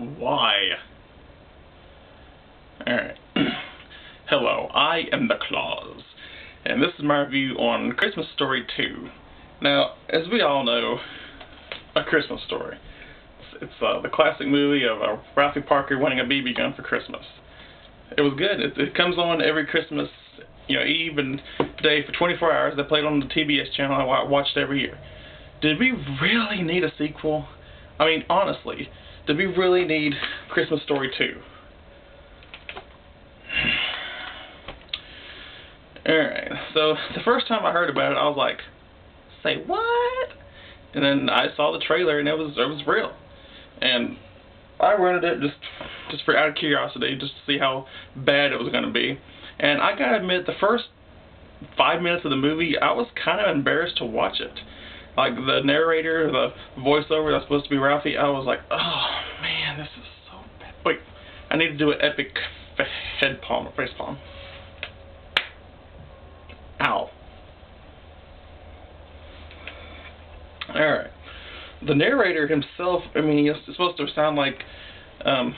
Why? Alright. Hello, I am the Claus, and this is my review on Christmas Story 2. Now, as we all know, A Christmas Story. It's the classic movie of Ralphie Parker winning a BB gun for Christmas. It was good. It comes on every Christmas, Eve and day for 24 hours. They played on the TBS channel. I watched every year. Did we really need a sequel? I mean, honestly, did we really need Christmas Story 2? Alright, so the first time I heard about it, I was like, say what? And then I saw the trailer and it was real. And I rented it just for out of curiosity, just to see how bad it was going to be. And I gotta admit, the first 5 minutes of the movie, I was kind of embarrassed to watch it. Like, the narrator, the voiceover that's supposed to be Ralphie, I was like, oh man, this is so bad. Wait, I need to do an epic head palm or face palm. Ow. Alright. The narrator himself, I mean, he's supposed to sound like the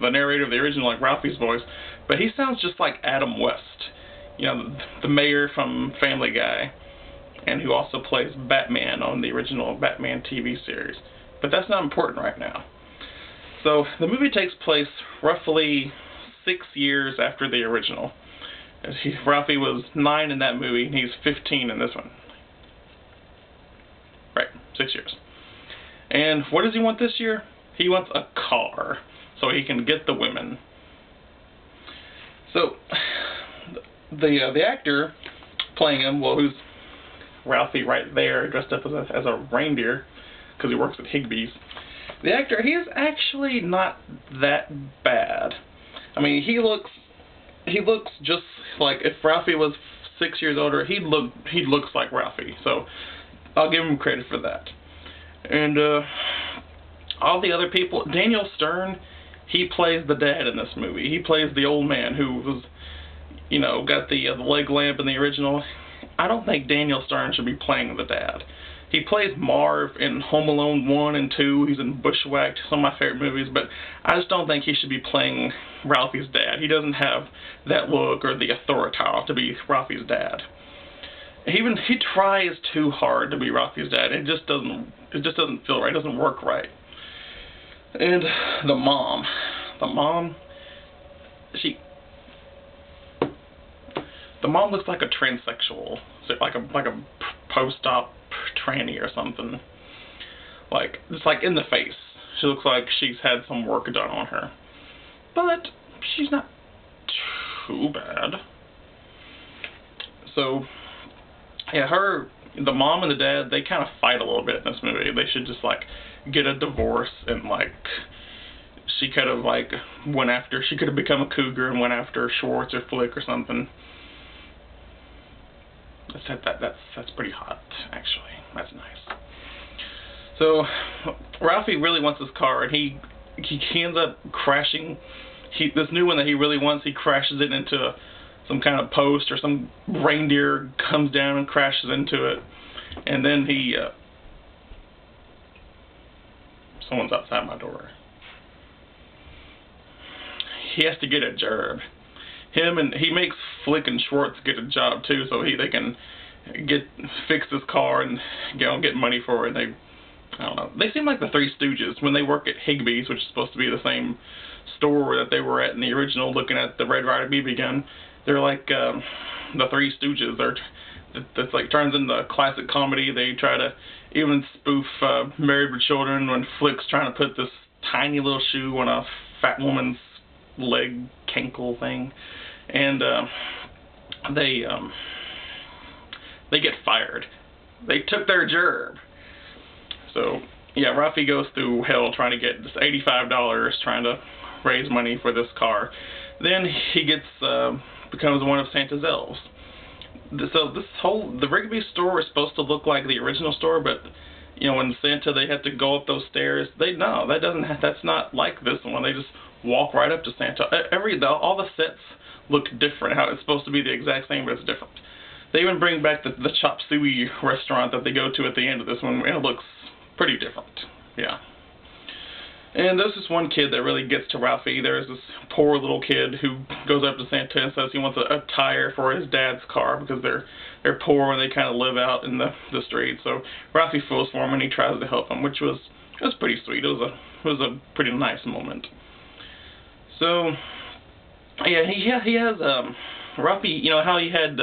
narrator of the original, like Ralphie's voice, but he sounds just like Adam West. The mayor from Family Guy, and who also plays Batman on the original Batman TV series. But that's not important right now. So, the movie takes place roughly 6 years after the original. Ralphie was 9 in that movie, and he's 15 in this one. Right, 6 years. And what does he want this year? He wants a car, so he can get the women. So, the actor playing him, well, who's Ralphie right there, dressed up as a reindeer, because he works at Higbee's. The actor, he is actually not that bad. I mean, he looks just like if Ralphie was 6 years older, he looks like Ralphie. So I'll give him credit for that. And all the other people, Daniel Stern, he plays the dad in this movie. He plays the old man who was, got the leg lamp in the original. I don't think Daniel Stern should be playing the dad. He plays Marv in Home Alone 1 and 2. He's in Bushwhacked, some of my favorite movies, but I just don't think he should be playing Ralphie's dad. He doesn't have that look or the authority to be Ralphie's dad. He tries too hard to be Ralphie's dad. It just doesn't feel right. It doesn't work right. And the mom, the mom looks like a transsexual, like a post-op tranny or something. Like, it's like in the face. She looks like she's had some work done on her. But she's not too bad. So, yeah, the mom and the dad, they kind of fight a little bit in this movie. They should just, like, get a divorce and, like, she could have become a cougar and went after Schwartz or Flick or something. That's pretty hot, actually. That's nice. So, Ralphie really wants this car, and he ends up crashing. This new one that he really wants, he crashes it into some kind of post, or some reindeer comes down and crashes into it. And then someone's outside my door. He has to get a job. He makes Flick and Schwartz get a job too, so they can fix this car and get money for it. I don't know. They seem like the Three Stooges when they work at Higbee's, which is supposed to be the same store that they were at in the original, looking at the Red Ryder BB gun. They're like the Three Stooges. That's like turns into classic comedy. They try to even spoof Married with Children when Flick's trying to put this tiny little shoe on a fat woman's leg cankle thing, and they get fired. They took their job. So yeah, Ralphie goes through hell trying to get this $85, trying to raise money for this car. Then he becomes one of Santa's elves. So the Rigby store is supposed to look like the original store, but in Santa they have to go up those stairs. That's not like this one. They just walk right up to Santa. All the sets look different. How it's supposed to be the exact same, but it's different. They even bring back the chop suey restaurant that they go to at the end of this one, and it looks pretty different. Yeah. And there's this one kid that really gets to Ralphie. There's this poor little kid who goes up to Santa and says he wants a tire for his dad's car because they're poor and they kind of live out in the street. So Ralphie feels for him and he tries to help him, which was pretty sweet. It was a pretty nice moment. So yeah, he has Ralphie. You know how he had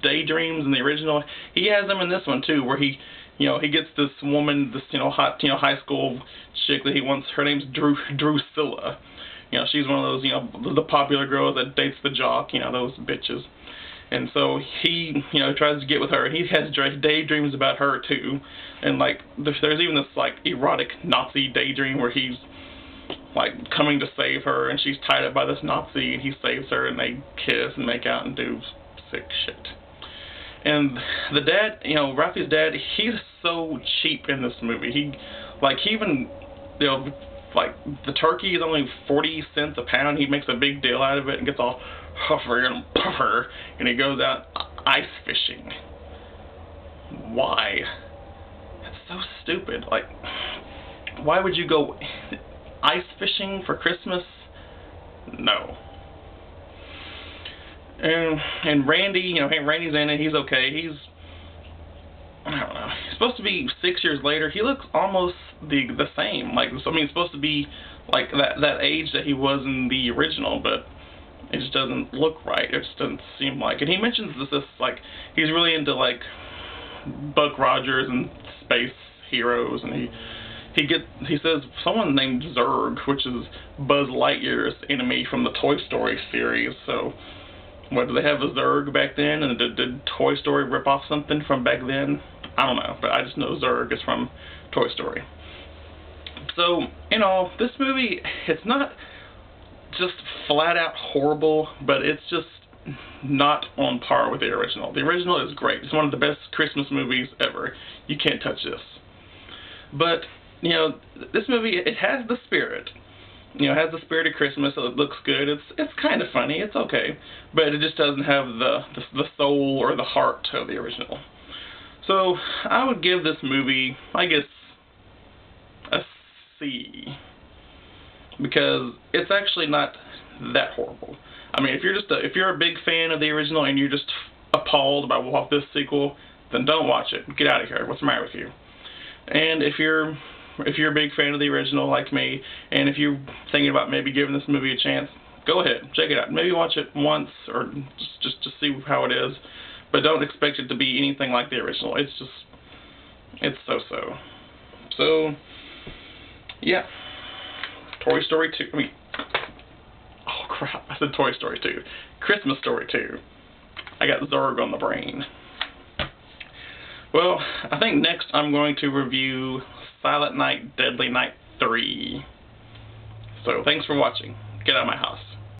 daydreams in the original. He has them in this one too, where he gets this woman, this hot high school chick that he wants. Her name's Drusilla. She's one of those the popular girls that dates the jock. Those bitches. And so he tries to get with her, and he has daydreams about her too. And like there's even this like erotic Nazi daydream where he's like coming to save her, and she's tied up by this Nazi, and he saves her, and they kiss and make out and do sick shit. And the dad, Ralphie's dad, he's so cheap in this movie. He even, like the turkey is only 40 cents a pound. He makes a big deal out of it and gets all huffer and puffer, and he goes out ice fishing. Why? That's so stupid. Like, why would you go ice fishing for Christmas? No. And Randy, Randy's in it. He's okay. I don't know. He's supposed to be 6 years later. He looks almost the same. Like, I mean, he's supposed to be like that age that he was in the original, but it just doesn't look right. It just doesn't seem like. And he mentions this like he's really into like Buck Rogers and space heroes, and he says someone named Zurg, which is Buzz Lightyear's enemy from the Toy Story series. So, what, did they have a Zurg back then? And did Toy Story rip off something from back then? I don't know, but I just know Zurg is from Toy Story. So, this movie, it's not just flat out horrible, but it's just not on par with the original. The original is great. It's one of the best Christmas movies ever. You can't touch this. But this movie, it has the spirit. It has the spirit of Christmas. It looks good. It's kind of funny. It's okay, but it just doesn't have the soul or the heart of the original. So I would give this movie, I guess, a C, because it's actually not that horrible. I mean, if you're a big fan of the original and you're just appalled by this sequel, then don't watch it. Get out of here. What's the matter with you? And if you're a big fan of the original like me, and if you're thinking about maybe giving this movie a chance, go ahead, check it out. Maybe watch it once or just to see how it is, but don't expect it to be anything like the original. It's so-so. So, yeah. Toy Story 2. I mean, oh crap, I said Toy Story 2. Christmas Story 2. I got Zurg on the brain. Well, I think next I'm going to review Silent Night, Deadly Night 3. So, thanks for watching. Get out of my house.